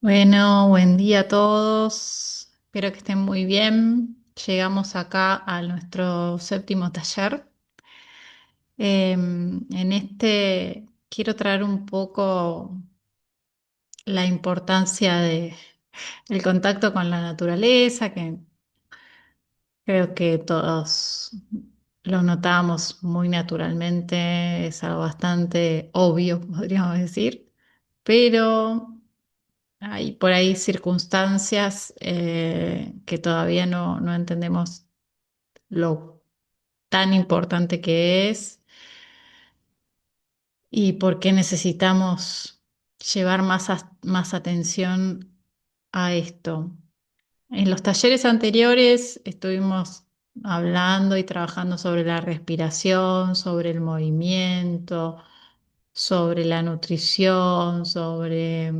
Bueno, buen día a todos. Espero que estén muy bien. Llegamos acá a nuestro séptimo taller. En este quiero traer un poco la importancia de el contacto con la naturaleza, que creo que todos lo notamos muy naturalmente, es algo bastante obvio, podríamos decir, pero hay por ahí circunstancias que todavía no entendemos lo tan importante que es y por qué necesitamos llevar más atención a esto. En los talleres anteriores estuvimos hablando y trabajando sobre la respiración, sobre el movimiento, sobre la nutrición, sobre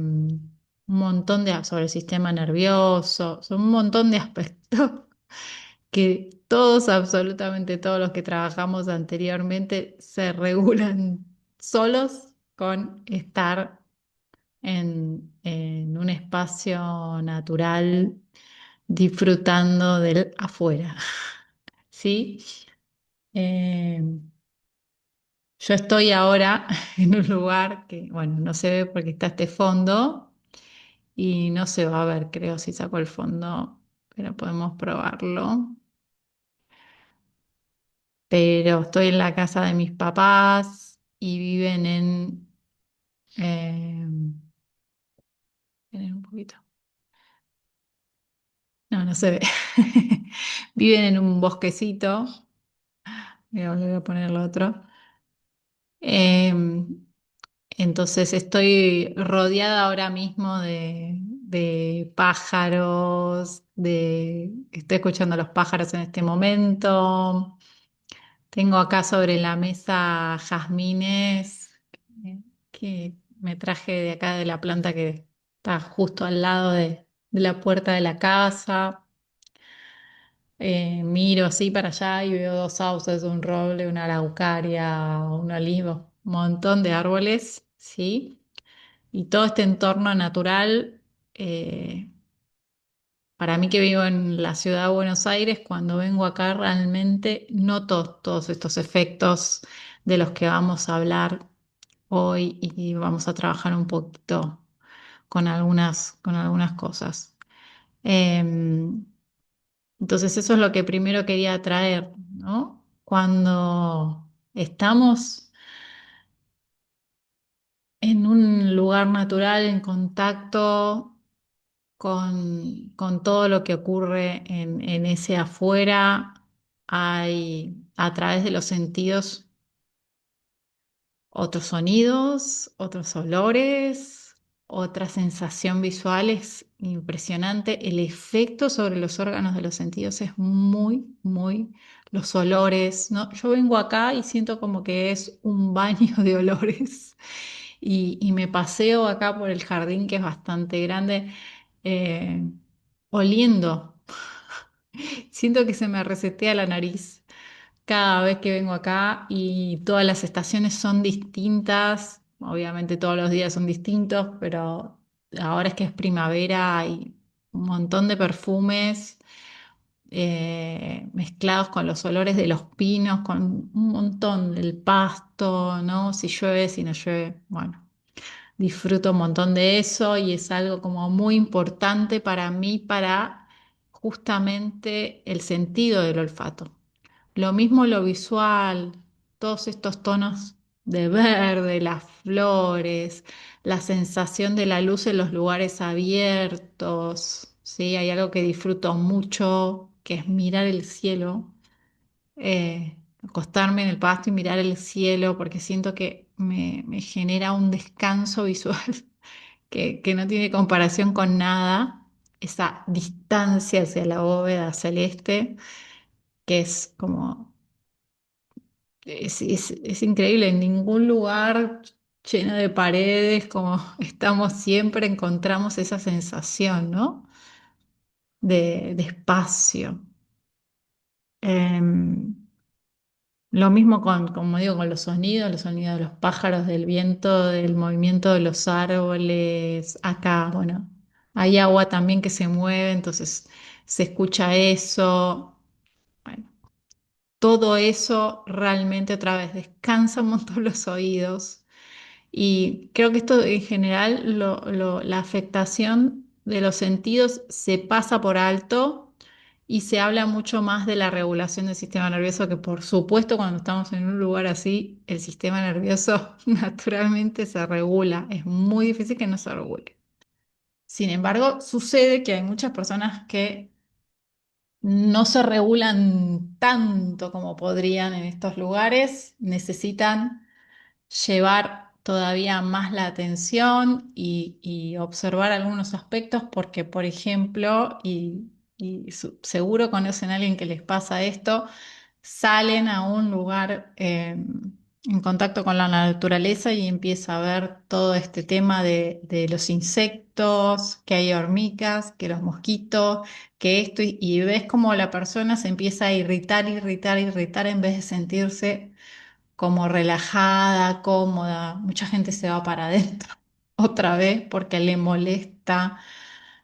un montón sobre el sistema nervioso, son un montón de aspectos que todos, absolutamente todos los que trabajamos anteriormente, se regulan solos con estar en un espacio natural disfrutando del afuera. ¿Sí? Eh, yo estoy ahora en un lugar que, bueno, no se ve porque está este fondo y no se va a ver, creo, si saco el fondo, pero podemos probarlo. Pero estoy en la casa de mis papás y viven eh, esperen un poquito. No, no se ve. Viven en un bosquecito. Voy a volver a poner lo otro. Entonces estoy rodeada ahora mismo de pájaros, estoy escuchando a los pájaros en este momento. Tengo acá sobre la mesa jazmines que me traje de acá de la planta que está justo al lado de la puerta de la casa. Miro así para allá y veo dos sauces, un roble, una araucaria, un olivo, un montón de árboles, ¿sí? Y todo este entorno natural, eh, para mí que vivo en la ciudad de Buenos Aires, cuando vengo acá realmente noto todos estos efectos de los que vamos a hablar hoy y vamos a trabajar un poquito con algunas cosas. Em, entonces eso es lo que primero quería traer, ¿no? Cuando estamos en un lugar natural, en contacto con todo lo que ocurre en ese afuera, hay a través de los sentidos otros sonidos, otros olores, otra sensación visual es impresionante. El efecto sobre los órganos de los sentidos es muy, los olores, ¿no? Yo vengo acá y siento como que es un baño de olores y me paseo acá por el jardín que es bastante grande, eh, oliendo. Siento que se me resetea la nariz cada vez que vengo acá y todas las estaciones son distintas. Obviamente todos los días son distintos, pero ahora es que es primavera, hay un montón de perfumes mezclados con los olores de los pinos, con un montón del pasto, ¿no? Si llueve, si no llueve, bueno, disfruto un montón de eso y es algo como muy importante para mí, para justamente el sentido del olfato. Lo mismo lo visual, todos estos tonos de verde, las flores, la sensación de la luz en los lugares abiertos, ¿sí? Hay algo que disfruto mucho, que es mirar el cielo, acostarme en el pasto y mirar el cielo, porque siento que me genera un descanso visual que no tiene comparación con nada, esa distancia hacia la bóveda celeste, que es como es increíble, en ningún lugar lleno de paredes, como estamos siempre, encontramos esa sensación, ¿no? De espacio. Em, lo mismo como digo, con los sonidos de los pájaros, del viento, del movimiento de los árboles. Acá, bueno. hay agua también que se mueve, entonces se escucha eso. Bueno, todo eso realmente otra vez descansa un montón los oídos. Y creo que esto en general, la afectación de los sentidos se pasa por alto y se habla mucho más de la regulación del sistema nervioso, que por supuesto cuando estamos en un lugar así, el sistema nervioso naturalmente se regula. Es muy difícil que no se regule. Sin embargo, sucede que hay muchas personas que no se regulan tanto como podrían en estos lugares, necesitan llevar todavía más la atención y observar algunos aspectos porque, por ejemplo, seguro conocen a alguien que les pasa esto, salen a un lugar en contacto con la naturaleza y empieza a ver todo este tema de los insectos, que hay hormigas, que los mosquitos, que esto, y ves como la persona se empieza a irritar, irritar, irritar en vez de sentirse como relajada, cómoda. Mucha gente se va para adentro otra vez porque le molesta,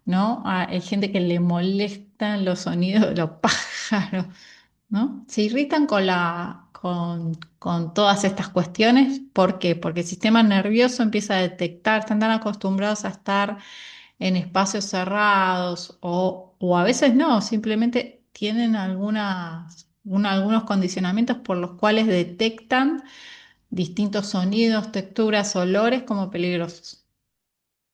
¿no? Hay gente que le molestan los sonidos de los pájaros, ¿no? Se irritan con todas estas cuestiones. ¿Por qué? Porque el sistema nervioso empieza a detectar, están tan acostumbrados a estar en espacios cerrados o a veces no, simplemente tienen algunos condicionamientos por los cuales detectan distintos sonidos, texturas, olores como peligrosos,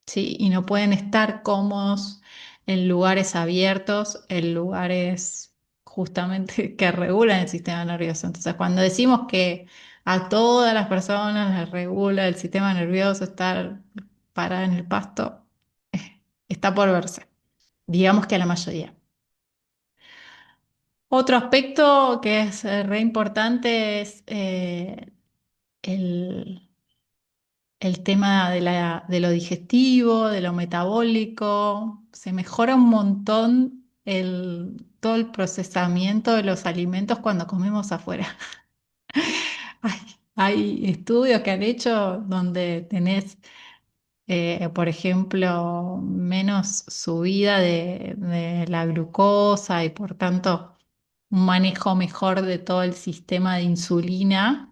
¿sí? Y no pueden estar cómodos en lugares abiertos, en lugares justamente que regulan el sistema nervioso. Entonces, cuando decimos que a todas las personas les regula el sistema nervioso estar parada en el pasto, está por verse. Digamos que a la mayoría. Otro aspecto que es re importante es el, el tema de lo digestivo, de lo metabólico. Se mejora un montón todo el procesamiento de los alimentos cuando comemos afuera. Hay, hay estudios que han hecho donde tenés, por ejemplo, menos subida de la glucosa y por tanto un manejo mejor de todo el sistema de insulina,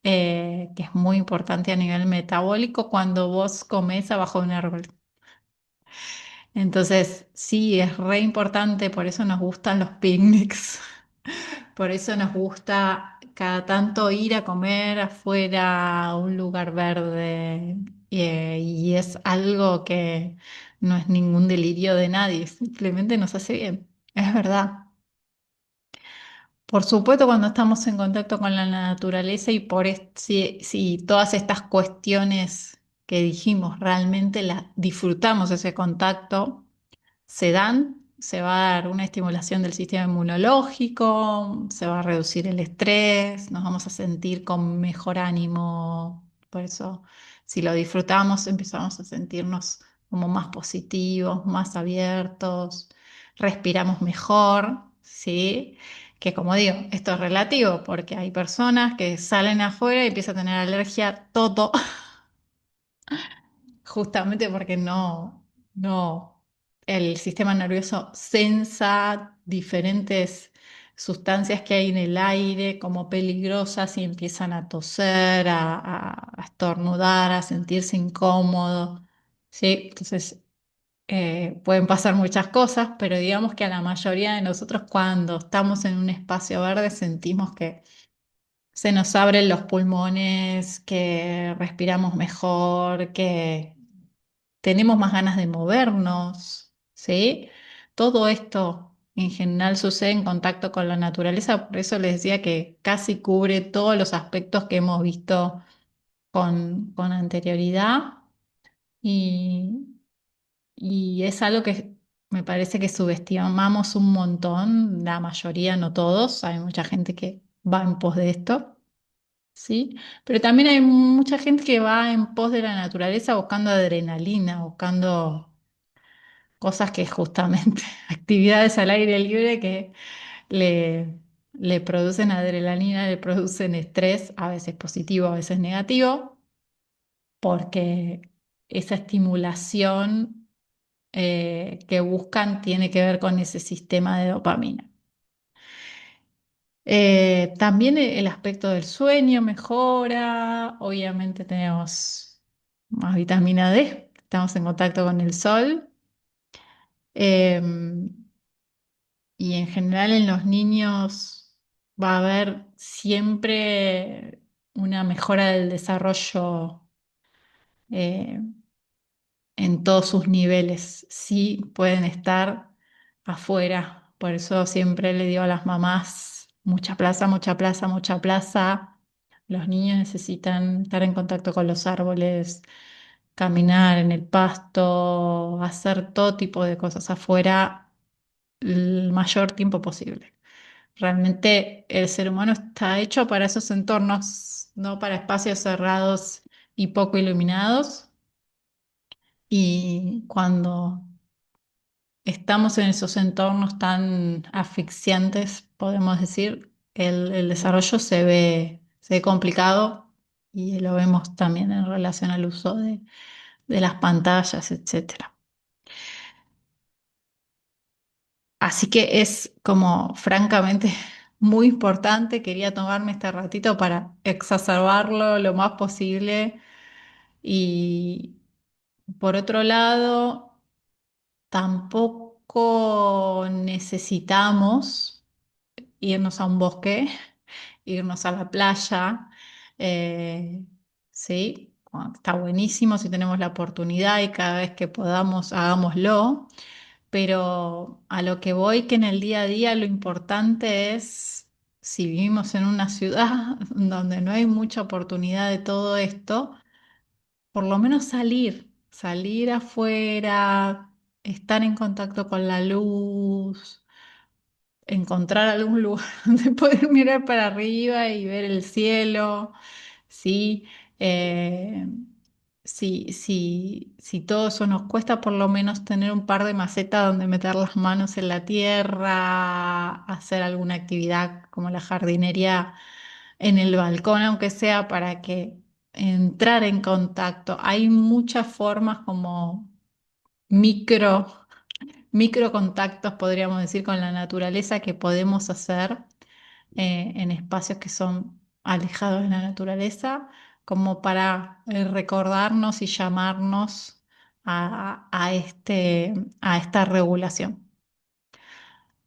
que es muy importante a nivel metabólico cuando vos comés abajo de un árbol. Entonces, sí, es re importante, por eso nos gustan los picnics, por eso nos gusta cada tanto ir a comer afuera a un lugar verde, y es algo que no es ningún delirio de nadie, simplemente nos hace bien, es verdad. Por supuesto, cuando estamos en contacto con la naturaleza y si todas estas cuestiones que dijimos realmente las disfrutamos ese contacto, se dan, se va a dar una estimulación del sistema inmunológico, se va a reducir el estrés, nos vamos a sentir con mejor ánimo. Por eso, si lo disfrutamos, empezamos a sentirnos como más positivos, más abiertos, respiramos mejor, ¿sí? Que como digo, esto es relativo porque hay personas que salen afuera y empiezan a tener alergia a todo justamente porque no, el sistema nervioso sensa diferentes sustancias que hay en el aire como peligrosas y empiezan a toser, a estornudar, a sentirse incómodos, ¿sí? Entonces, pueden pasar muchas cosas, pero digamos que a la mayoría de nosotros cuando estamos en un espacio verde sentimos que se nos abren los pulmones, que respiramos mejor, que tenemos más ganas de movernos, ¿sí? Todo esto en general sucede en contacto con la naturaleza, por eso les decía que casi cubre todos los aspectos que hemos visto con anterioridad y, y es algo que me parece que subestimamos un montón, la mayoría, no todos, hay mucha gente que va en pos de esto. Sí, pero también hay mucha gente que va en pos de la naturaleza buscando adrenalina, buscando cosas que justamente, actividades al aire libre que le, le producen adrenalina, le producen estrés, a veces positivo, a veces negativo, porque esa estimulación que buscan tiene que ver con ese sistema de dopamina. También el aspecto del sueño mejora, obviamente tenemos más vitamina D, estamos en contacto con el sol. Em, y en general en los niños va a haber siempre una mejora del desarrollo eh, en todos sus niveles. Sí pueden estar afuera. Por eso siempre le digo a las mamás, mucha plaza, mucha plaza, mucha plaza. Los niños necesitan estar en contacto con los árboles, caminar en el pasto, hacer todo tipo de cosas afuera el mayor tiempo posible. Realmente el ser humano está hecho para esos entornos, no para espacios cerrados y poco iluminados. Y cuando estamos en esos entornos tan asfixiantes, podemos decir, el desarrollo se ve complicado y lo vemos también en relación al uso de las pantallas, etcétera. Así que es como francamente muy importante, quería tomarme este ratito para exacerbarlo lo más posible y por otro lado, tampoco necesitamos irnos a un bosque, irnos a la playa, sí, está buenísimo si tenemos la oportunidad y cada vez que podamos hagámoslo. Pero a lo que voy, que en el día a día lo importante es, si vivimos en una ciudad donde no hay mucha oportunidad de todo esto, por lo menos salir afuera, estar en contacto con la luz, encontrar algún lugar donde poder mirar para arriba y ver el cielo, ¿sí? Eh, si todo eso nos cuesta, por lo menos tener un par de macetas donde meter las manos en la tierra, hacer alguna actividad como la jardinería en el balcón, aunque sea para que entrar en contacto. Hay muchas formas como micro, micro contactos, podríamos decir, con la naturaleza que podemos hacer en espacios que son alejados de la naturaleza, como para recordarnos y llamarnos a esta regulación,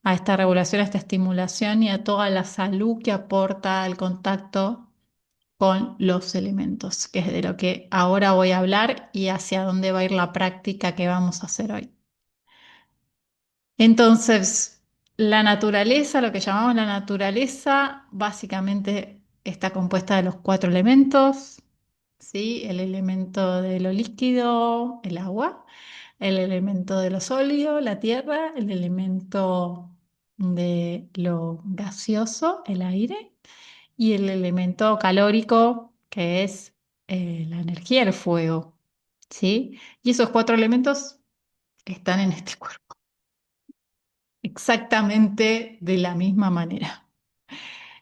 a esta estimulación y a toda la salud que aporta el contacto con los elementos, que es de lo que ahora voy a hablar y hacia dónde va a ir la práctica que vamos a hacer hoy. Entonces, la naturaleza, lo que llamamos la naturaleza, básicamente está compuesta de los cuatro elementos, ¿sí? El elemento de lo líquido, el agua, el elemento de lo sólido, la tierra, el elemento de lo gaseoso, el aire, y el elemento calórico, que es la energía, el fuego, ¿sí? Y esos cuatro elementos están en este cuerpo. Exactamente de la misma manera.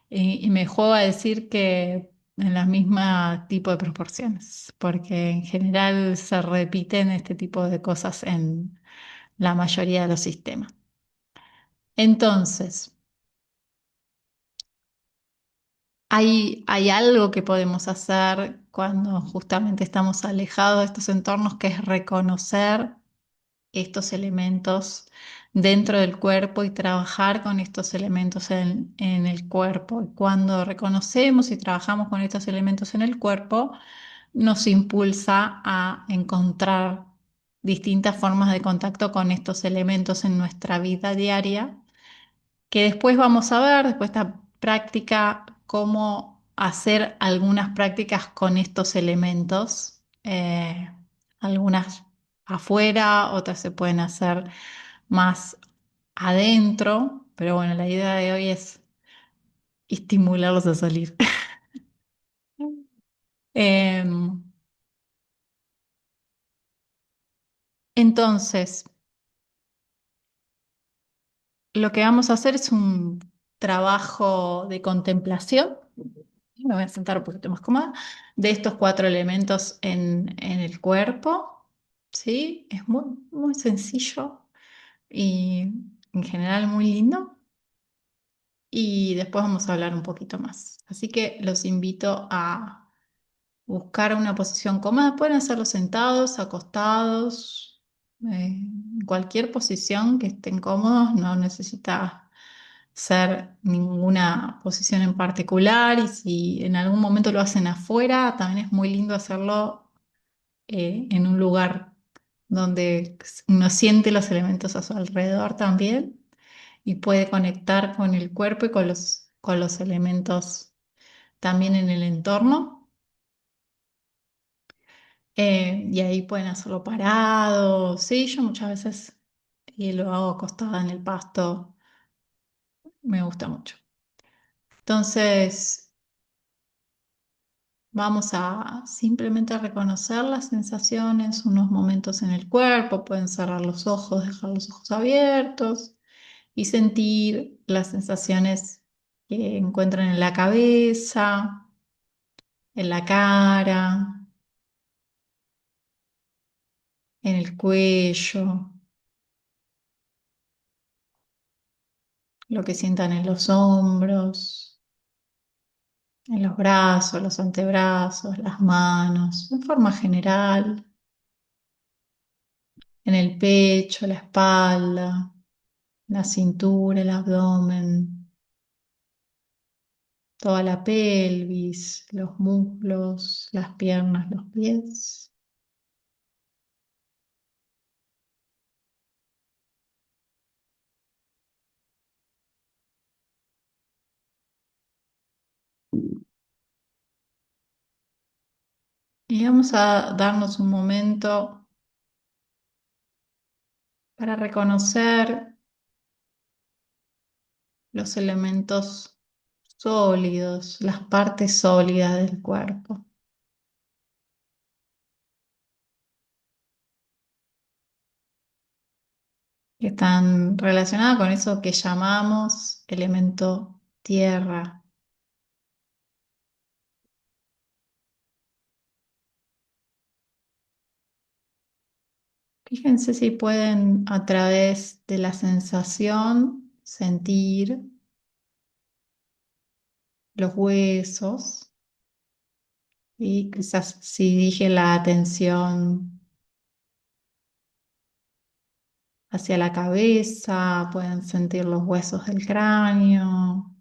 Y me juego a decir que en la misma tipo de proporciones, porque en general se repiten este tipo de cosas en la mayoría de los sistemas. Entonces, hay algo que podemos hacer cuando justamente estamos alejados de estos entornos, que es reconocer estos elementos dentro del cuerpo y trabajar con estos elementos en el cuerpo. Y cuando reconocemos y trabajamos con estos elementos en el cuerpo, nos impulsa a encontrar distintas formas de contacto con estos elementos en nuestra vida diaria, que después vamos a ver, después de esta práctica, cómo hacer algunas prácticas con estos elementos. Algunas afuera, otras se pueden hacer más adentro, pero bueno, la idea de hoy es estimularlos a salir. Em, entonces, lo que vamos a hacer es un trabajo de contemplación. Me voy a sentar un poquito más cómoda, de estos cuatro elementos en el cuerpo, ¿sí? Es muy, muy sencillo y en general muy lindo. Y después vamos a hablar un poquito más. Así que los invito a buscar una posición cómoda. Pueden hacerlo sentados, acostados, en cualquier posición que estén cómodos. No necesita ser ninguna posición en particular. Y si en algún momento lo hacen afuera, también es muy lindo hacerlo en un lugar donde uno siente los elementos a su alrededor también y puede conectar con el cuerpo y con los elementos también en el entorno. Y ahí pueden hacerlo parado. Sí, yo muchas veces lo hago acostada en el pasto. Me gusta mucho. Entonces, vamos a simplemente reconocer las sensaciones, unos momentos en el cuerpo. Pueden cerrar los ojos, dejar los ojos abiertos y sentir las sensaciones que encuentran en la cabeza, en la cara, en el cuello, lo que sientan en los hombros, en los brazos, los antebrazos, las manos, en forma general, en el pecho, la espalda, la cintura, el abdomen, toda la pelvis, los muslos, las piernas, los pies. Y vamos a darnos un momento para reconocer los elementos sólidos, las partes sólidas del cuerpo, que están relacionadas con eso que llamamos elemento tierra. Fíjense si pueden a través de la sensación sentir los huesos y quizás si dije la atención hacia la cabeza, pueden sentir los huesos del cráneo.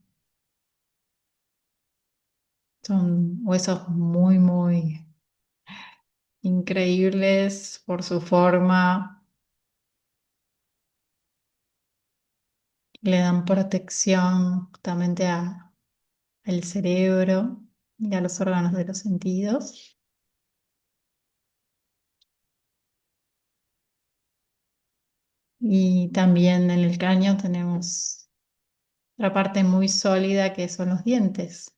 Son huesos muy, muy increíbles por su forma, le dan protección justamente al cerebro y a los órganos de los sentidos. Y también en el cráneo tenemos otra parte muy sólida que son los dientes.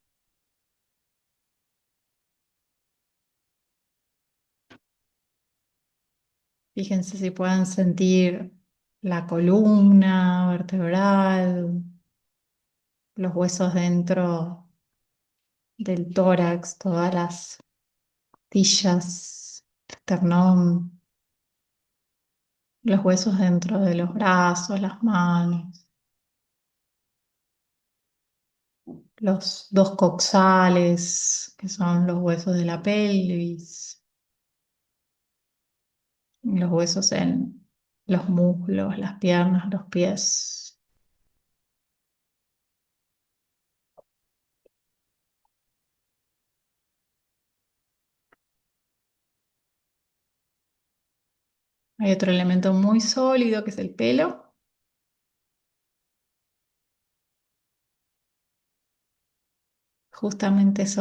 Fíjense si pueden sentir la columna vertebral, los huesos dentro del tórax, todas las costillas, esternón, los huesos dentro de los brazos, las manos, los dos coxales, que son los huesos de la pelvis, los huesos en los muslos, las piernas, los pies. Hay otro elemento muy sólido que es el pelo. Justamente es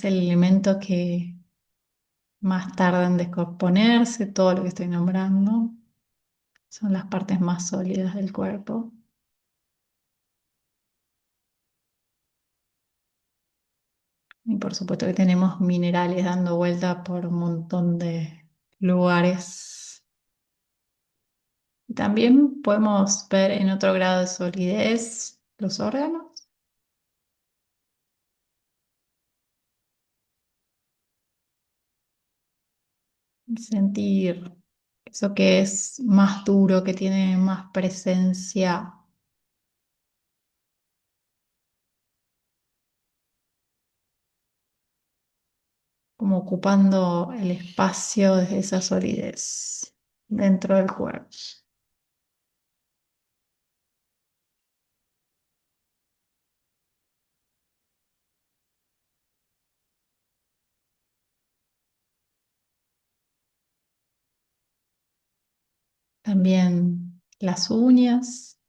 el elemento que más tarda en descomponerse, todo lo que estoy nombrando. Son las partes más sólidas del cuerpo. Y por supuesto que tenemos minerales dando vuelta por un montón de lugares. Y también podemos ver en otro grado de solidez los órganos, sentir Eso que es más duro, que tiene más presencia, como ocupando el espacio de esa solidez dentro del cuerpo. También las uñas,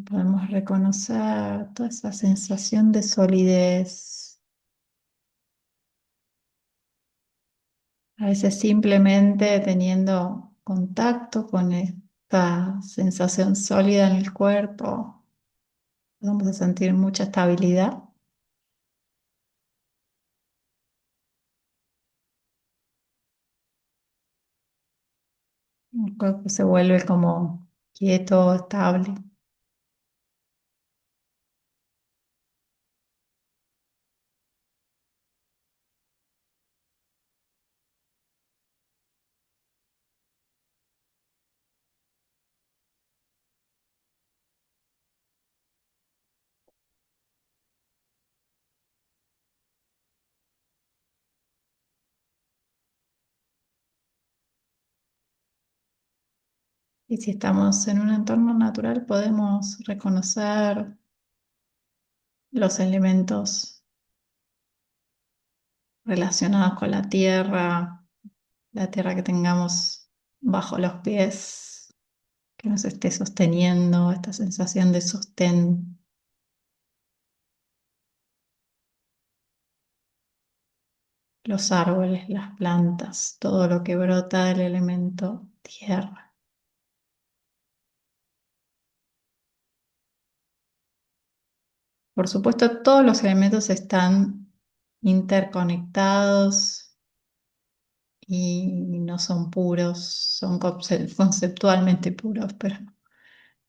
podemos reconocer toda esa sensación de solidez. A veces simplemente teniendo contacto con esta sensación sólida en el cuerpo, vamos a sentir mucha estabilidad. El cuerpo se vuelve como quieto, estable. Y si estamos en un entorno natural, podemos reconocer los elementos relacionados con la tierra que tengamos bajo los pies, que nos esté sosteniendo, esta sensación de sostén, los árboles, las plantas, todo lo que brota del elemento tierra. Por supuesto, todos los elementos están interconectados y no son puros, son conceptualmente puros, pero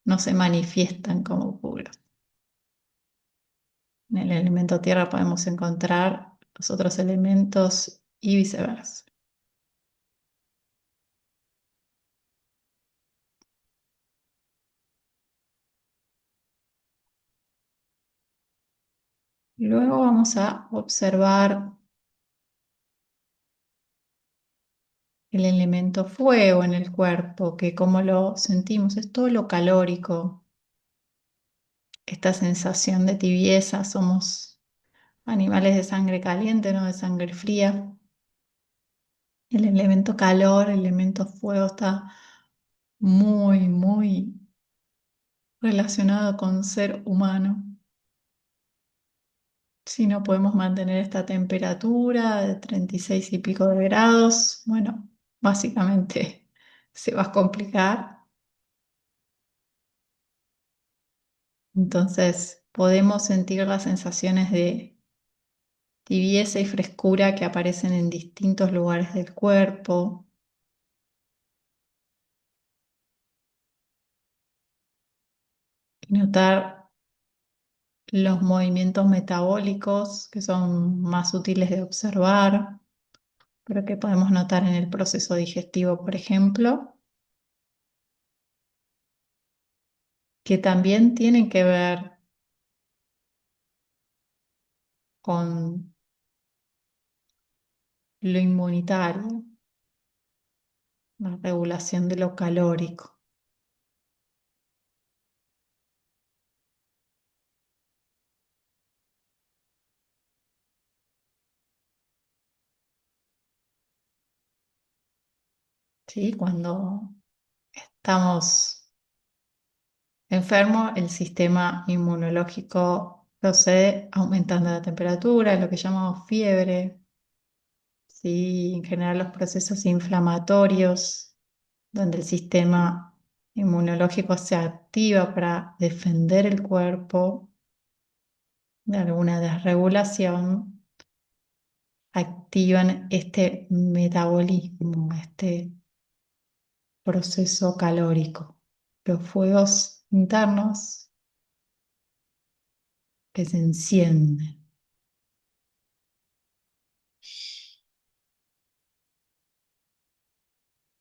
no se manifiestan como puros. En el elemento tierra podemos encontrar los otros elementos y viceversa. Luego vamos a observar el elemento fuego en el cuerpo, que como lo sentimos, es todo lo calórico, esta sensación de tibieza, somos animales de sangre caliente, no de sangre fría. El elemento calor, el elemento fuego está muy, muy relacionado con ser humano. Si no podemos mantener esta temperatura de 36 y pico de grados, bueno, básicamente se va a complicar. Entonces podemos sentir las sensaciones de tibieza y frescura que aparecen en distintos lugares del cuerpo y notar los movimientos metabólicos que son más útiles de observar, pero que podemos notar en el proceso digestivo, por ejemplo, que también tienen que ver con lo inmunitario, la regulación de lo calórico. ¿Sí? Cuando estamos enfermos, el sistema inmunológico procede aumentando la temperatura, lo que llamamos fiebre, ¿sí? En general los procesos inflamatorios, donde el sistema inmunológico se activa para defender el cuerpo de alguna desregulación, activan este metabolismo, este proceso calórico. Los fuegos internos que se encienden.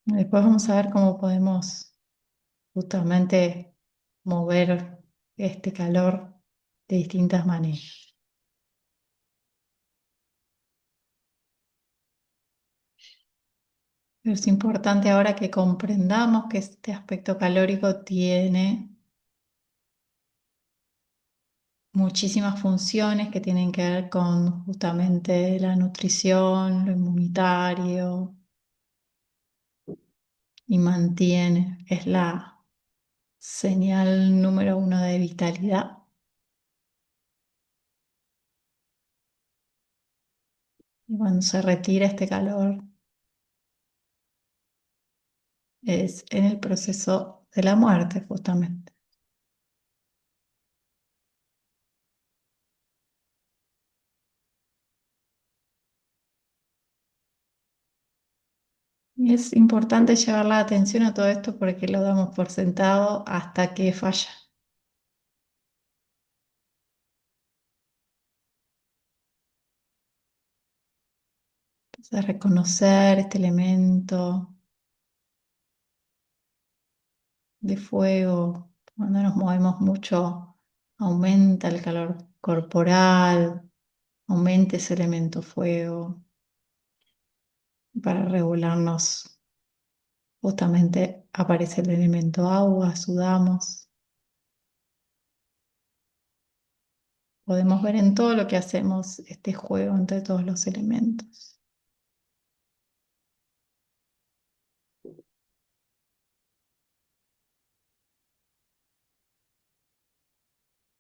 Después vamos a ver cómo podemos justamente mover este calor de distintas maneras. Pero es importante ahora que comprendamos que este aspecto calórico tiene muchísimas funciones que tienen que ver con justamente la nutrición, lo inmunitario y mantiene, es la señal número uno de vitalidad. Y cuando se retira este calor es en el proceso de la muerte justamente. Y es importante llevar la atención a todo esto porque lo damos por sentado hasta que falla. Entonces, reconocer este elemento de fuego, cuando nos movemos mucho, aumenta el calor corporal, aumenta ese elemento fuego. Para regularnos, justamente aparece el elemento agua, sudamos. Podemos ver en todo lo que hacemos este juego entre todos los elementos.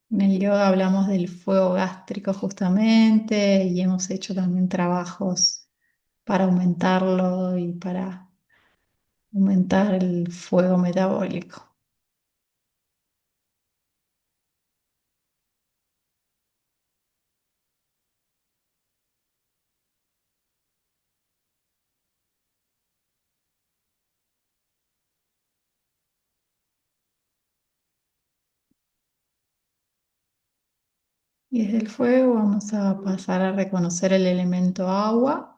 En el yoga hablamos del fuego gástrico justamente y hemos hecho también trabajos para aumentarlo y para aumentar el fuego metabólico. Y desde el fuego vamos a pasar a reconocer el elemento agua.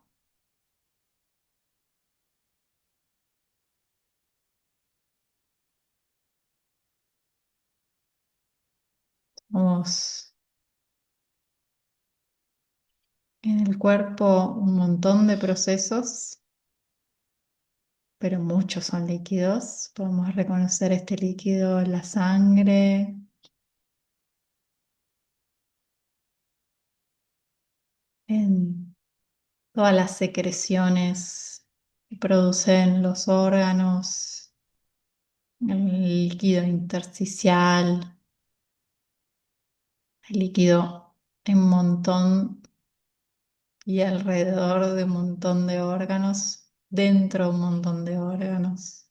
Vamos en el cuerpo un montón de procesos, pero muchos son líquidos. Podemos reconocer este líquido en la sangre, en todas las secreciones que producen los órganos, el líquido intersticial, el líquido en un montón y alrededor de un montón de órganos, dentro de un montón de órganos.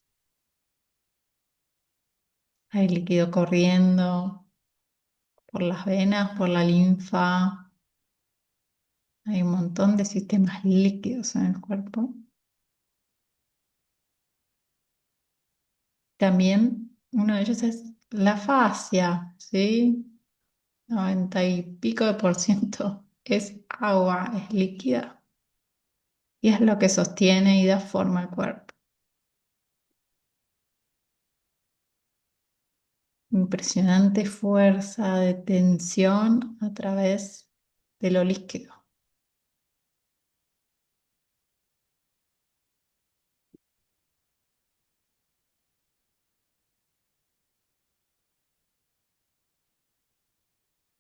Hay líquido corriendo por las venas, por la linfa. Hay un montón de sistemas líquidos en el cuerpo. También uno de ellos es la fascia, ¿sí? 90 y pico% es agua, es líquida y es lo que sostiene y da forma al cuerpo. Impresionante fuerza de tensión a través de lo líquido.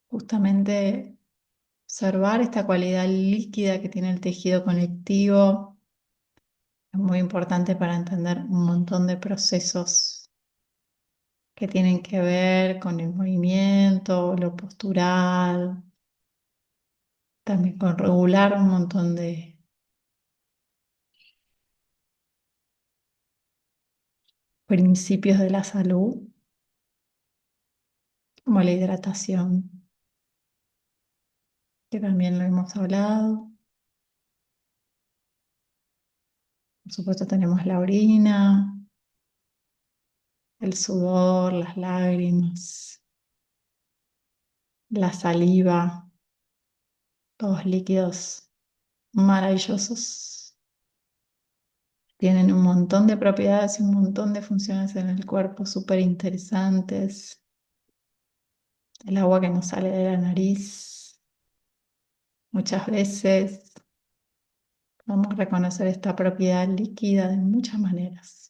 Justamente observar esta cualidad líquida que tiene el tejido conectivo es muy importante para entender un montón de procesos que tienen que ver con el movimiento, lo postural, también con regular un montón de principios de la salud, como la hidratación, que también lo hemos hablado. Por supuesto tenemos la orina, el sudor, las lágrimas, la saliva, todos líquidos maravillosos. Tienen un montón de propiedades y un montón de funciones en el cuerpo súper interesantes. El agua que nos sale de la nariz, muchas veces vamos a reconocer esta propiedad líquida de muchas maneras.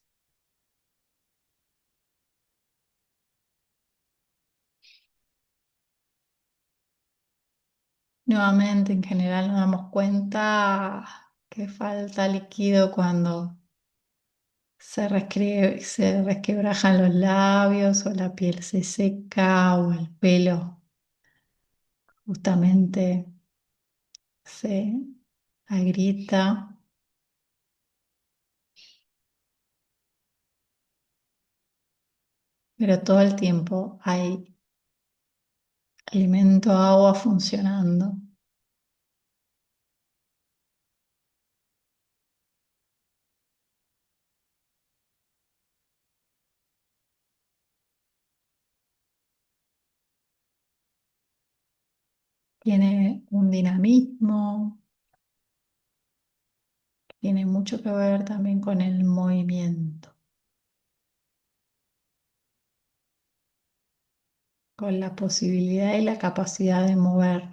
Nuevamente, en general nos damos cuenta que falta líquido cuando se resquebrajan los labios o la piel se seca o el pelo justamente se agrieta, pero todo el tiempo hay alimento, agua funcionando. Tiene un dinamismo, tiene mucho que ver también con el movimiento, con la posibilidad y la capacidad de mover.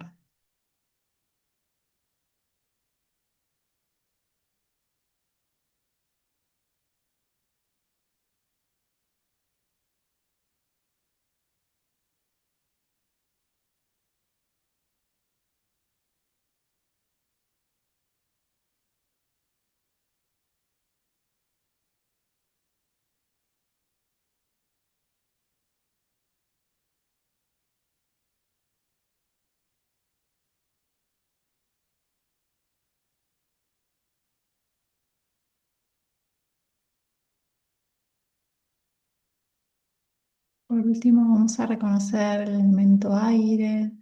Por último, vamos a reconocer el elemento aire,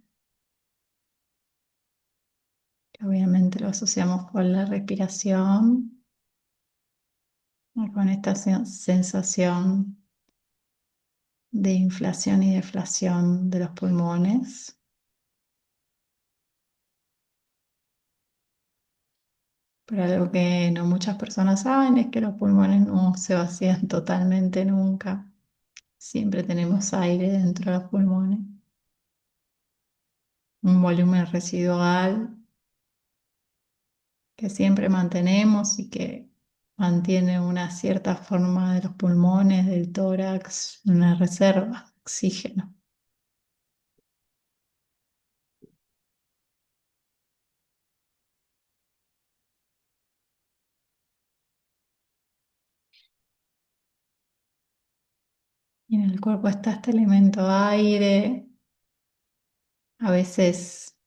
que obviamente lo asociamos con la respiración y con esta sensación de inflación y deflación de los pulmones. Pero algo que no muchas personas saben es que los pulmones no se vacían totalmente nunca. Siempre tenemos aire dentro de los pulmones, un volumen residual que siempre mantenemos y que mantiene una cierta forma de los pulmones, del tórax, una reserva de oxígeno. Y en el cuerpo está este elemento aire, a veces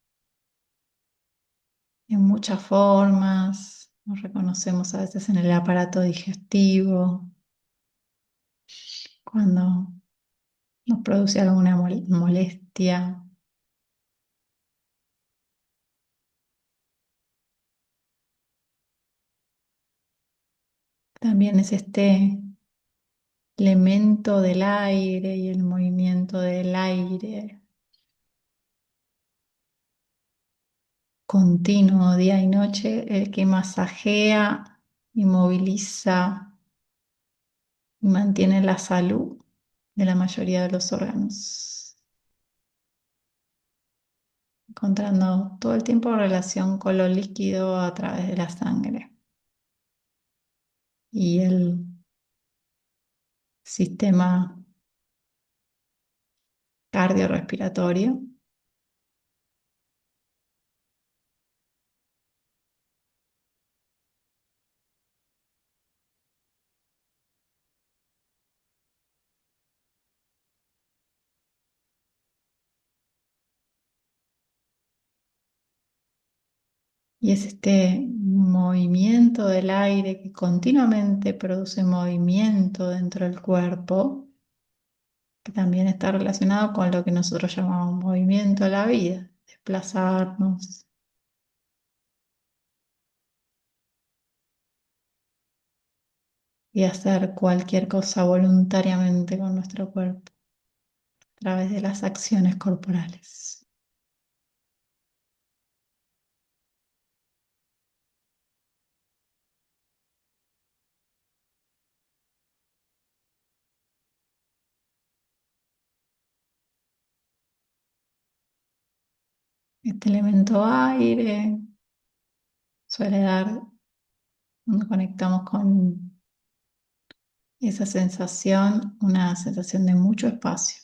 en muchas formas, nos reconocemos a veces en el aparato digestivo, cuando nos produce alguna molestia. También es este elemento del aire y el movimiento del aire continuo día y noche el que masajea y moviliza y mantiene la salud de la mayoría de los órganos, encontrando todo el tiempo relación con lo líquido a través de la sangre y el sistema cardiorrespiratorio. Y es este movimiento del aire que continuamente produce movimiento dentro del cuerpo, que también está relacionado con lo que nosotros llamamos movimiento de la vida, desplazarnos, y hacer cualquier cosa voluntariamente con nuestro cuerpo a través de las acciones corporales. Este elemento aire suele dar, cuando conectamos con esa sensación, una sensación de mucho espacio,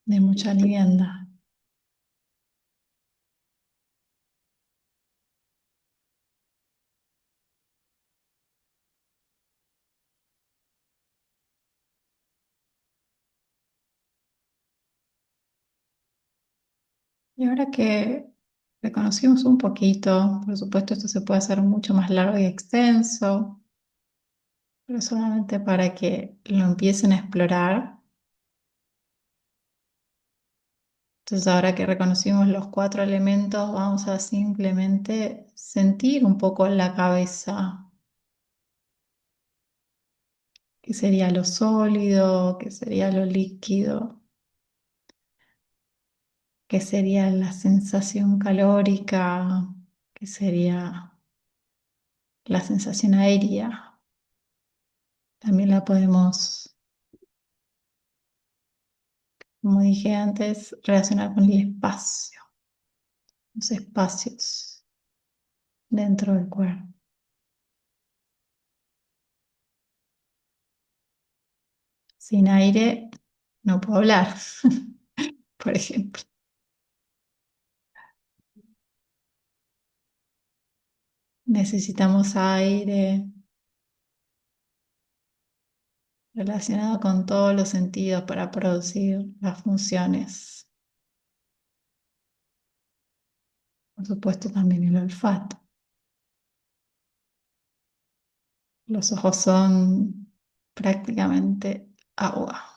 de mucha liviandad. Y ahora que reconocimos un poquito, por supuesto esto se puede hacer mucho más largo y extenso, pero solamente para que lo empiecen a explorar. Entonces ahora que reconocimos los cuatro elementos, vamos a simplemente sentir un poco la cabeza, qué sería lo sólido, qué sería lo líquido, qué sería la sensación calórica, qué sería la sensación aérea. También la podemos, como dije antes, relacionar con el espacio, los espacios dentro del cuerpo. Sin aire no puedo hablar, por ejemplo. Necesitamos aire relacionado con todos los sentidos para producir las funciones. Por supuesto, también el olfato. Los ojos son prácticamente agua.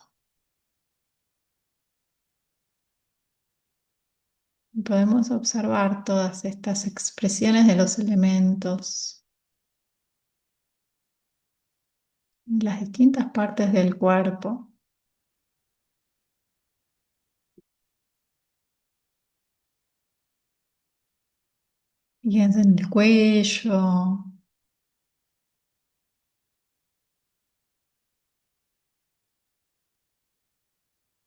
Podemos observar todas estas expresiones de los elementos en las distintas partes del cuerpo, fíjense en el cuello,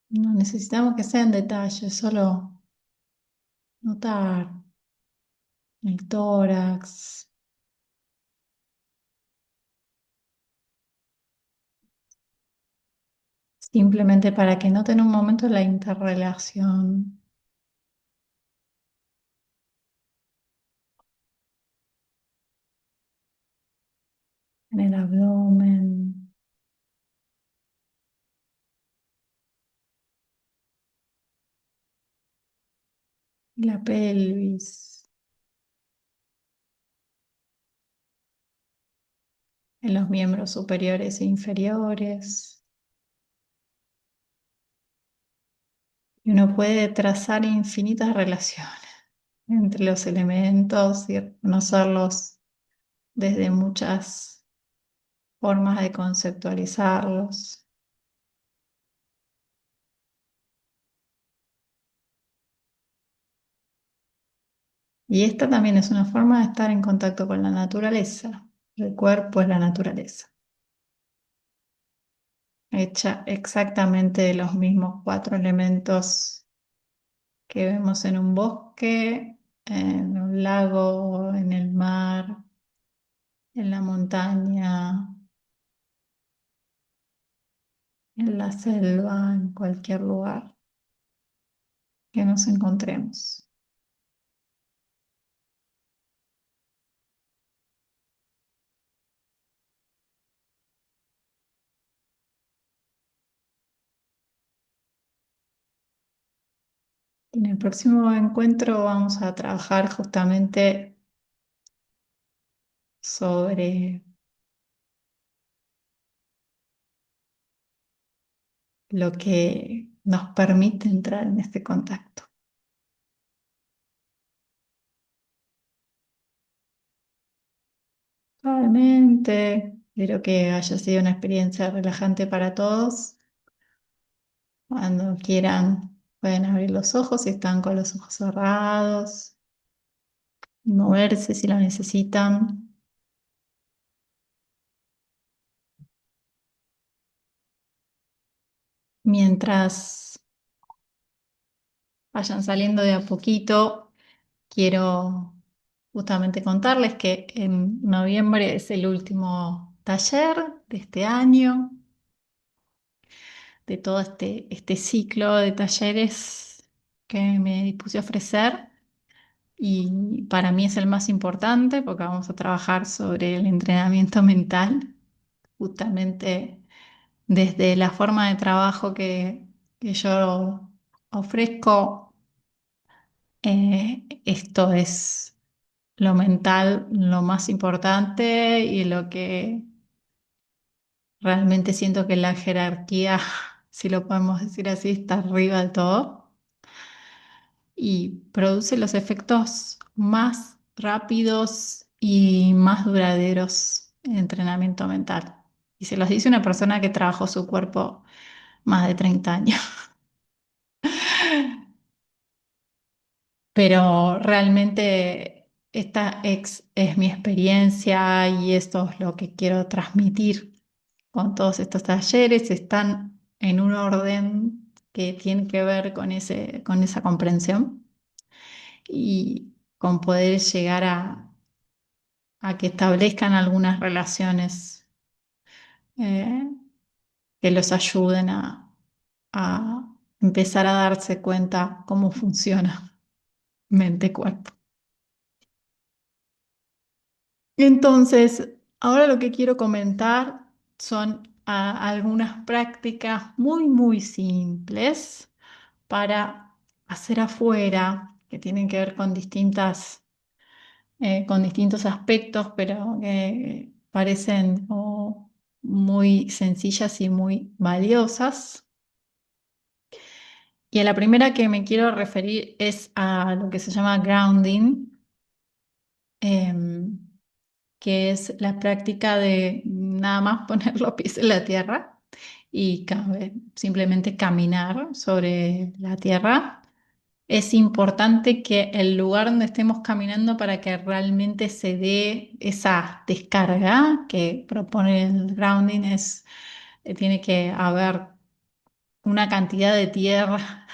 no necesitamos que sean detalles, solo notar el tórax, simplemente para que noten un momento la interrelación en el abdomen, la pelvis, en los miembros superiores e inferiores. Y uno puede trazar infinitas relaciones entre los elementos y reconocerlos desde muchas formas de conceptualizarlos. Y esta también es una forma de estar en contacto con la naturaleza. El cuerpo es la naturaleza, hecha exactamente de los mismos cuatro elementos que vemos en un bosque, en un lago, en el mar, en la montaña, en la selva, en cualquier lugar que nos encontremos. En el próximo encuentro vamos a trabajar justamente sobre lo que nos permite entrar en este contacto. Totalmente. Espero que haya sido una experiencia relajante para todos. Cuando quieran, pueden abrir los ojos si están con los ojos cerrados, moverse si lo necesitan. Mientras vayan saliendo de a poquito, quiero justamente contarles que en noviembre es el último taller de este año, de todo este ciclo de talleres que me dispuse a ofrecer. Y para mí es el más importante porque vamos a trabajar sobre el entrenamiento mental, justamente desde la forma de trabajo que yo ofrezco. Esto es lo mental, lo más importante y lo que realmente siento que la jerarquía, si lo podemos decir así, está arriba de todo y produce los efectos más rápidos y más duraderos en entrenamiento mental. Y se los dice una persona que trabajó su cuerpo más de 30 años. Pero realmente es mi experiencia y esto es lo que quiero transmitir con todos estos talleres. Están en un orden que tiene que ver con con esa comprensión y con poder llegar a que establezcan algunas relaciones eh, que los ayuden a empezar a darse cuenta cómo funciona mente-cuerpo. Entonces, ahora lo que quiero comentar son algunas prácticas muy simples para hacer afuera, que tienen que ver con distintos aspectos, pero que parecen como muy sencillas y muy valiosas. Y a la primera que me quiero referir es a lo que se llama grounding. em, que es la práctica de nada más poner los pies en la tierra y simplemente caminar sobre la tierra. Es importante que el lugar donde estemos caminando para que realmente se dé esa descarga que propone el grounding tiene que haber una cantidad de tierra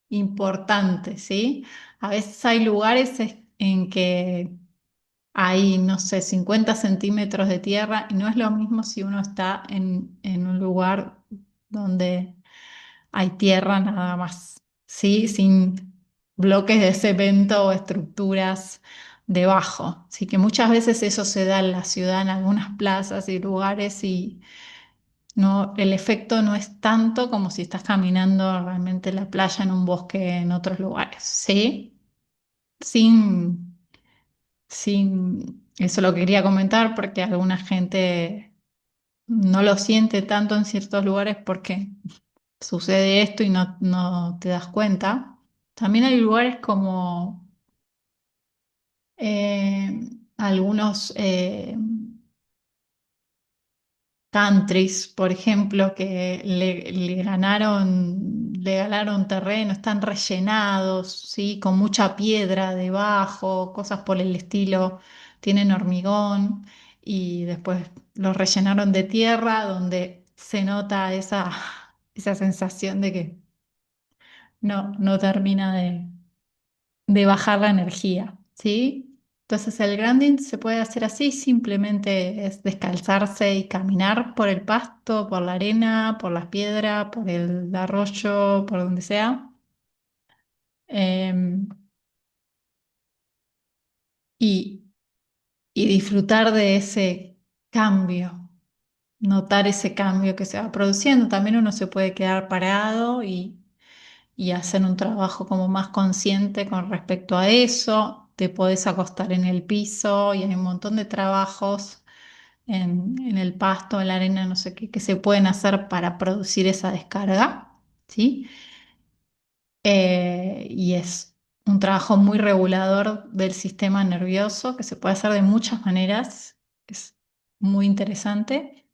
importante, ¿sí? A veces hay lugares en que hay, no sé, 50 centímetros de tierra y no es lo mismo si uno está en un lugar donde hay tierra nada más, ¿sí? Sin bloques de cemento o estructuras debajo. Así que muchas veces eso se da en la ciudad, en algunas plazas y lugares y no, el efecto no es tanto como si estás caminando realmente en la playa, en un bosque, en otros lugares, ¿sí? Sin eso lo quería comentar porque alguna gente no lo siente tanto en ciertos lugares porque sucede esto y no te das cuenta. También hay lugares como eh, algunos countries, por ejemplo, que le ganaron terreno, están rellenados, ¿sí? Con mucha piedra debajo, cosas por el estilo, tienen hormigón y después los rellenaron de tierra donde se nota esa sensación de que no termina de bajar la energía, ¿sí? Entonces el grounding se puede hacer así, simplemente es descalzarse y caminar por el pasto, por la arena, por las piedras, por el arroyo, por donde sea, em, y, y disfrutar de ese cambio, notar ese cambio que se va produciendo. También uno se puede quedar parado y hacer un trabajo como más consciente con respecto a eso. Te podés acostar en el piso y hay un montón de trabajos en el pasto, en la arena, no sé qué, que se pueden hacer para producir esa descarga, ¿sí? Y es un trabajo muy regulador del sistema nervioso que se puede hacer de muchas maneras es muy interesante.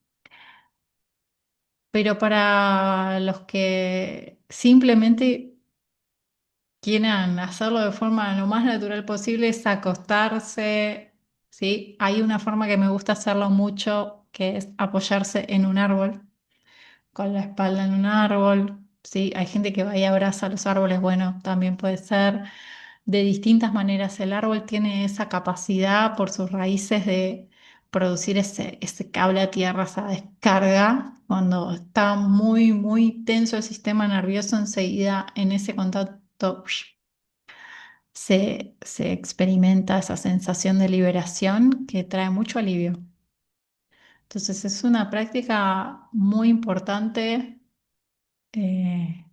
Pero para los que simplemente quieran hacerlo de forma lo más natural posible, es acostarse, ¿sí? Hay una forma que me gusta hacerlo mucho, que es apoyarse en un árbol, con la espalda en un árbol, ¿sí? Hay gente que va y abraza los árboles, bueno, también puede ser de distintas maneras. El árbol tiene esa capacidad por sus raíces de producir ese cable a tierra, esa descarga. Cuando está muy, muy tenso el sistema nervioso, enseguida en ese contacto se experimenta esa sensación de liberación que trae mucho alivio. Entonces es una práctica muy importante, eh,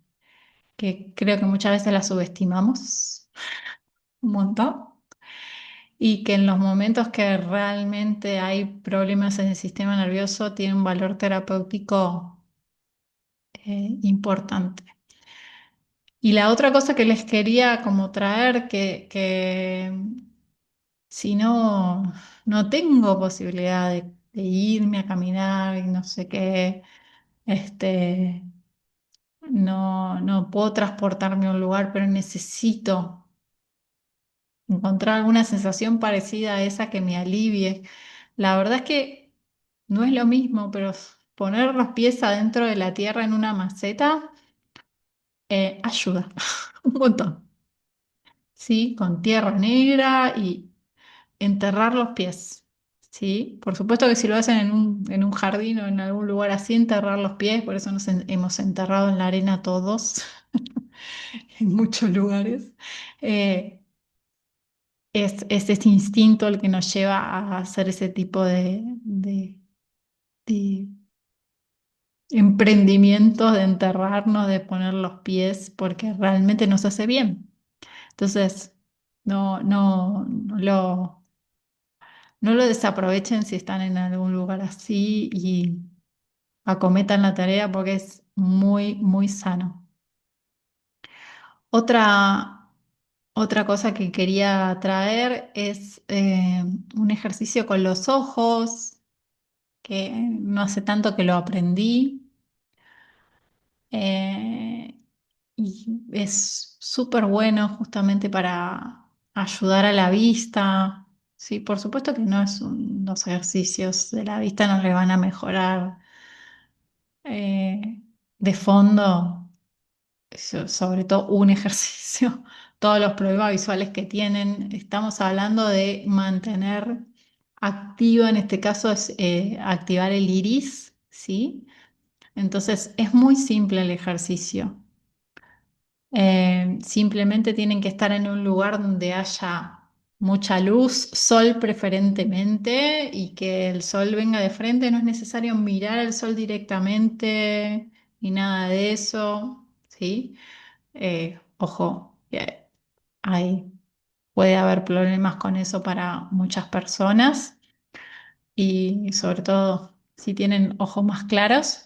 que creo que muchas veces la subestimamos un montón. Y que en los momentos que realmente hay problemas en el sistema nervioso tiene un valor terapéutico importante. Y la otra cosa que les quería como traer, que si no tengo posibilidad de irme a caminar y no sé qué, este, no puedo transportarme a un lugar, pero necesito encontrar alguna sensación parecida a esa que me alivie. La verdad es que no es lo mismo, pero poner los pies adentro de la tierra en una maceta ayuda un montón, ¿sí? Con tierra negra y enterrar los pies, ¿sí? Por supuesto que si lo hacen en un jardín o en algún lugar así, enterrar los pies, por eso nos hemos enterrado en la arena todos, en muchos lugares. Eh, es este instinto el que nos lleva a hacer ese tipo de emprendimientos, de enterrarnos, de poner los pies, porque realmente nos hace bien. Entonces, no lo desaprovechen si están en algún lugar así y acometan la tarea porque es muy, muy sano. Otra, otra cosa que quería traer es un ejercicio con los ojos, que no hace tanto que lo aprendí. eh, y es súper bueno justamente para ayudar a la vista. Sí, por supuesto que no es los ejercicios de la vista no le van a mejorar eh, de fondo, sobre todo un ejercicio, todos los problemas visuales que tienen. Estamos hablando de mantener activo, en este caso es activar el iris, ¿sí? Entonces es muy simple el ejercicio. Simplemente tienen que estar en un lugar donde haya mucha luz, sol preferentemente, y que el sol venga de frente. No es necesario mirar al sol directamente ni nada de eso, ¿sí? Ojo, que hay, puede haber problemas con eso para muchas personas y sobre todo si tienen ojos más claros.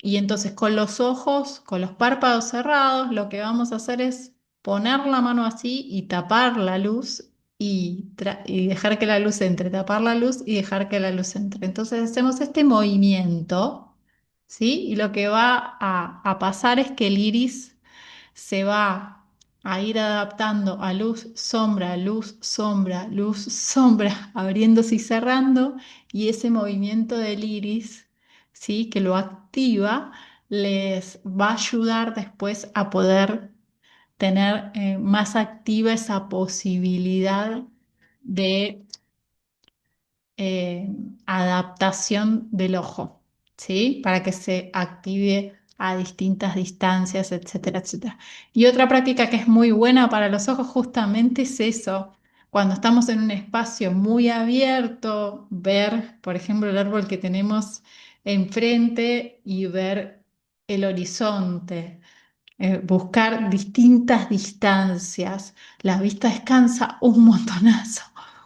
Y entonces con los ojos, con los párpados cerrados, lo que vamos a hacer es poner la mano así y tapar la luz y dejar que la luz entre, tapar la luz y dejar que la luz entre. Entonces hacemos este movimiento, ¿sí? Y lo que va a pasar es que el iris se va a ir adaptando a luz, sombra, luz, sombra, abriéndose y cerrando, y ese movimiento del iris, ¿sí? Que lo activa, les va a ayudar después a poder tener más activa esa posibilidad de eh, adaptación del ojo, ¿sí? Para que se active a distintas distancias, etcétera, etcétera. Y otra práctica que es muy buena para los ojos justamente es eso. Cuando estamos en un espacio muy abierto, ver, por ejemplo, el árbol que tenemos enfrente y ver el horizonte, buscar distintas distancias. La vista descansa un montonazo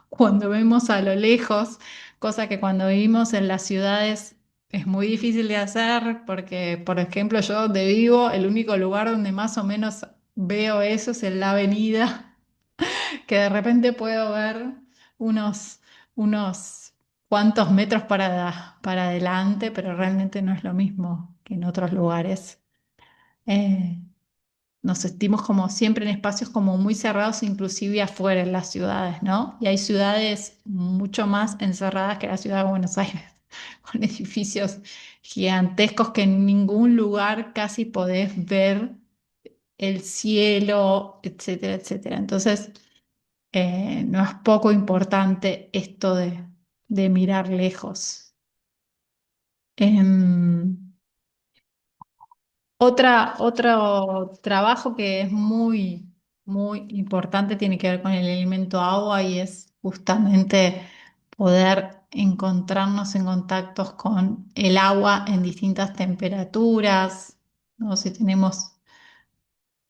cuando vemos a lo lejos, cosa que cuando vivimos en las ciudades es muy difícil de hacer porque, por ejemplo, yo donde vivo, el único lugar donde más o menos veo eso es en la avenida, que de repente puedo ver unos unos cuantos metros para adelante, pero realmente no es lo mismo que en otros lugares. Eh, Nos sentimos como siempre en espacios como muy cerrados, inclusive afuera en las ciudades, ¿no? Y hay ciudades mucho más encerradas que la ciudad de Buenos Aires, con edificios gigantescos que en ningún lugar casi podés ver el cielo, etcétera, etcétera. Entonces, no es poco importante esto de mirar lejos. Em, otro trabajo que es muy importante tiene que ver con el elemento agua y es justamente poder encontrarnos en contactos con el agua en distintas temperaturas, ¿no? Si tenemos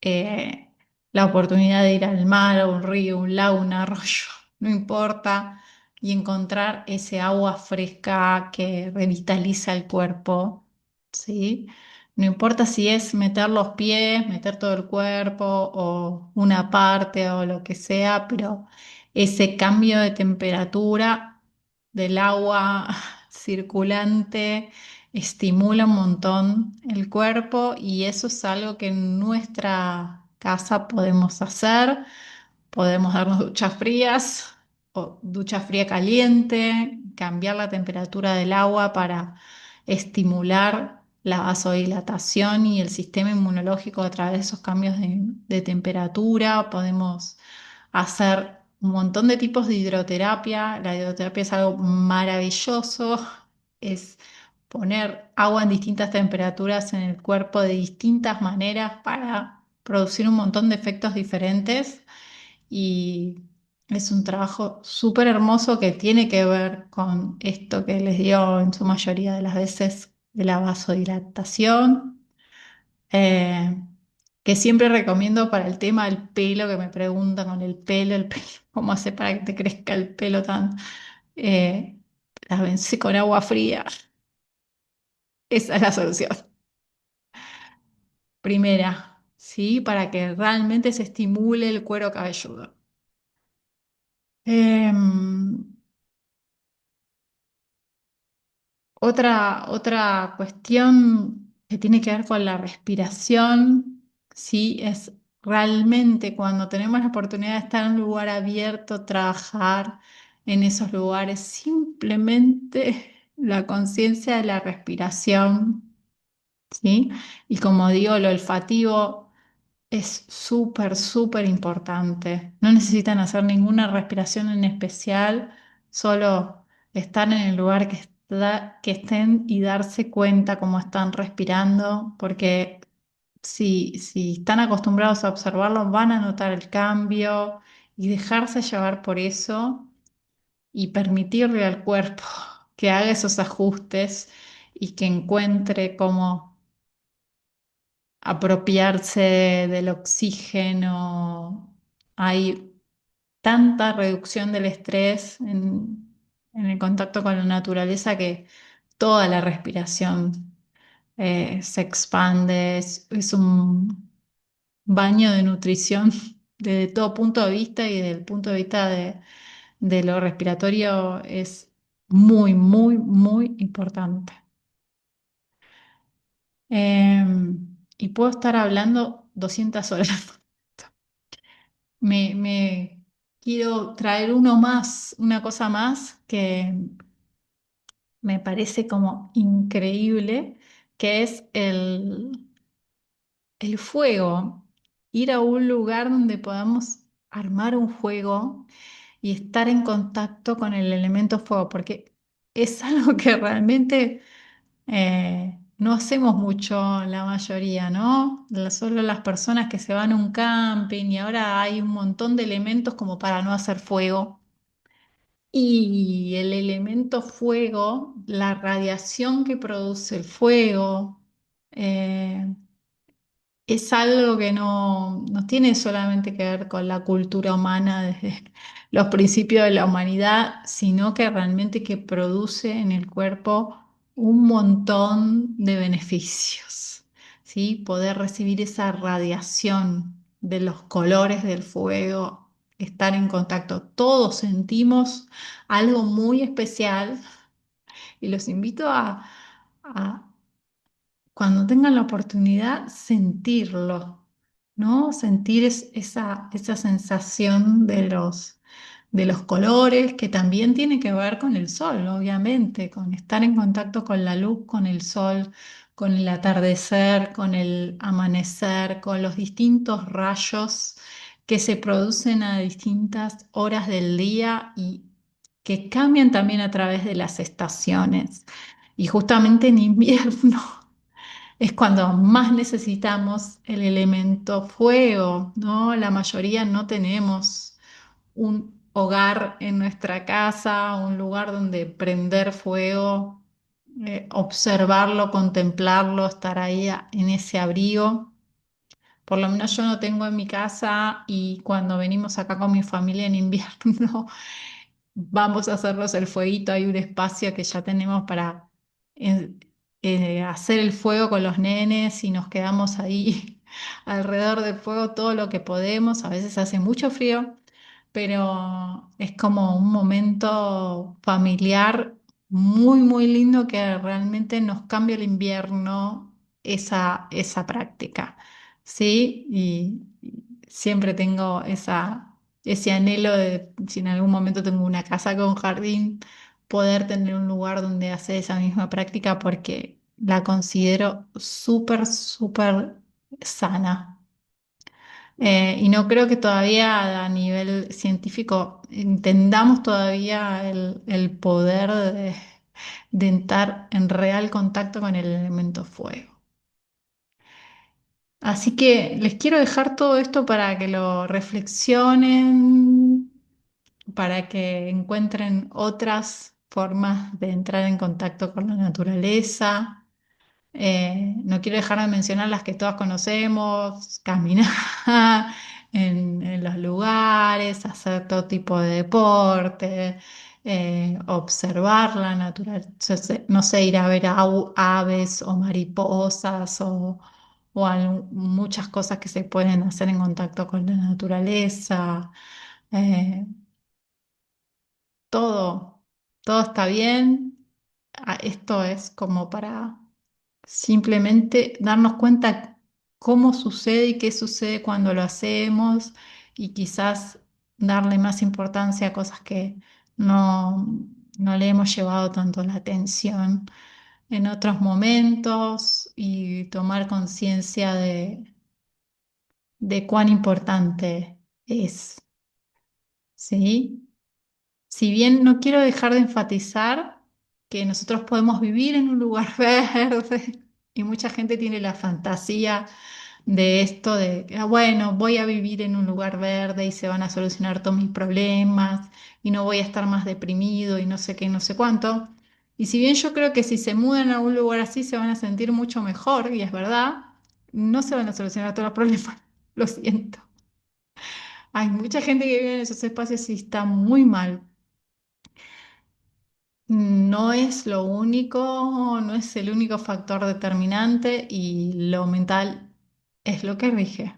eh, la oportunidad de ir al mar, a un río, un lago, un arroyo, no importa, y encontrar ese agua fresca que revitaliza el cuerpo, ¿sí? No importa si es meter los pies, meter todo el cuerpo o una parte o lo que sea, pero ese cambio de temperatura del agua circulante estimula un montón el cuerpo y eso es algo que en nuestra casa podemos hacer. Podemos darnos duchas frías o ducha fría caliente, cambiar la temperatura del agua para estimular la vasodilatación y el sistema inmunológico a través de esos cambios de temperatura. Podemos hacer un montón de tipos de hidroterapia. La hidroterapia es algo maravilloso. Es poner agua en distintas temperaturas en el cuerpo de distintas maneras para producir un montón de efectos diferentes y es un trabajo súper hermoso que tiene que ver con esto que les dio en su mayoría de las veces de la vasodilatación, eh, que siempre recomiendo para el tema del pelo, que me preguntan con el pelo, ¿cómo hace para que te crezca el pelo tan? Eh, las vencé con agua fría, esa es la solución. Primera, ¿sí? Para que realmente se estimule el cuero cabelludo. Em, otra cuestión que tiene que ver con la respiración, sí, es realmente cuando tenemos la oportunidad de estar en un lugar abierto, trabajar en esos lugares, simplemente la conciencia de la respiración, ¿sí? Y como digo, lo olfativo. Es súper importante. No necesitan hacer ninguna respiración en especial, solo estar en el lugar que estén y darse cuenta cómo están respirando, porque si están acostumbrados a observarlo, van a notar el cambio y dejarse llevar por eso y permitirle al cuerpo que haga esos ajustes y que encuentre cómo apropiarse del oxígeno. Hay tanta reducción del estrés en el contacto con la naturaleza que toda la respiración se expande. Es un baño de nutrición desde todo punto de vista y desde el punto de vista de lo respiratorio es muy importante. Y puedo estar hablando 200 horas. Me quiero traer uno más, una cosa más que me parece como increíble, que es el fuego. Ir a un lugar donde podamos armar un juego y estar en contacto con el elemento fuego, porque es algo que realmente no hacemos mucho la mayoría, ¿no? Solo las personas que se van a un camping y ahora hay un montón de elementos como para no hacer fuego. Y el elemento fuego, la radiación que produce el fuego, eh, es algo que no tiene solamente que ver con la cultura humana desde los principios de la humanidad, sino que realmente que produce en el cuerpo un montón de beneficios, ¿sí? Poder recibir esa radiación de los colores del fuego estar en contacto. Todos sentimos algo muy especial y los invito a cuando tengan la oportunidad, sentirlo, ¿no? Sentir esa sensación de los colores, que también tiene que ver con el sol, obviamente, con estar en contacto con la luz, con el sol, con el atardecer, con el amanecer, con los distintos rayos que se producen a distintas horas del día y que cambian también a través de las estaciones. Y justamente en invierno es cuando más necesitamos el elemento fuego, ¿no? La mayoría no tenemos un hogar en nuestra casa, un lugar donde prender fuego, observarlo, contemplarlo, estar ahí en ese abrigo. Por lo menos yo no tengo en mi casa y cuando venimos acá con mi familia en invierno, vamos a hacernos el fueguito. Hay un espacio que ya tenemos para eh, hacer el fuego con los nenes y nos quedamos ahí alrededor del fuego todo lo que podemos. A veces hace mucho frío, pero es como un momento familiar muy, muy lindo que realmente nos cambia el invierno esa práctica, ¿sí? Y siempre tengo ese anhelo de, si en algún momento tengo una casa con jardín, poder tener un lugar donde hacer esa misma práctica porque la considero súper, súper sana. Y no creo que todavía a nivel científico entendamos todavía el poder de entrar en real contacto con el elemento fuego. Así que les quiero dejar todo esto para que lo reflexionen, para que encuentren otras formas de entrar en contacto con la naturaleza. No quiero dejar de mencionar las que todas conocemos: caminar en los lugares, hacer todo tipo de deporte, observar la naturaleza, no sé, ir a ver aves o mariposas o muchas cosas que se pueden hacer en contacto con la naturaleza. Eh, todo, todo está bien. Esto es como para simplemente darnos cuenta cómo sucede y qué sucede cuando lo hacemos y quizás darle más importancia a cosas que no, no le hemos llevado tanto la atención en otros momentos y tomar conciencia de cuán importante es, ¿sí? Si bien no quiero dejar de enfatizar que nosotros podemos vivir en un lugar verde y mucha gente tiene la fantasía de esto de, bueno, voy a vivir en un lugar verde y se van a solucionar todos mis problemas y no voy a estar más deprimido y no sé qué, no sé cuánto. Y si bien yo creo que si se mudan a un lugar así se van a sentir mucho mejor, y es verdad, no se van a solucionar todos los problemas, lo siento. Hay mucha gente que vive en esos espacios y está muy mal. No es lo único, no es el único factor determinante y lo mental es lo que rige.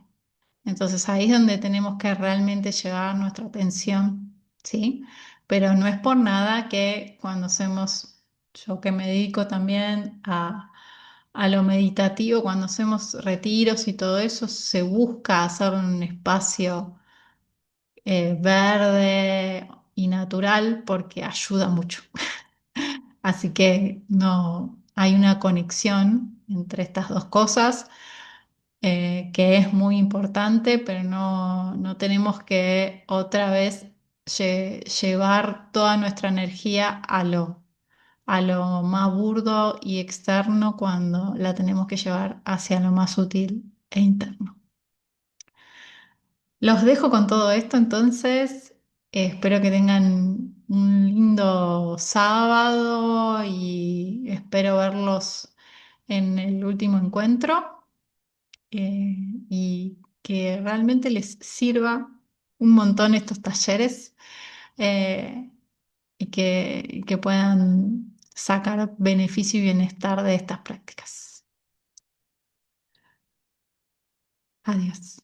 Entonces ahí es donde tenemos que realmente llevar nuestra atención, ¿sí? Pero no es por nada que cuando hacemos, yo que me dedico también a lo meditativo, cuando hacemos retiros y todo eso, se busca hacer un espacio verde y natural porque ayuda mucho. Así que no hay una conexión entre estas dos cosas que es muy importante, pero no tenemos que otra vez llevar toda nuestra energía a lo más burdo y externo cuando la tenemos que llevar hacia lo más sutil e interno. Los dejo con todo esto, entonces espero que tengan un lindo sábado y espero verlos en el último encuentro, y que realmente les sirva un montón estos talleres, eh, y que puedan sacar beneficio y bienestar de estas prácticas. Adiós.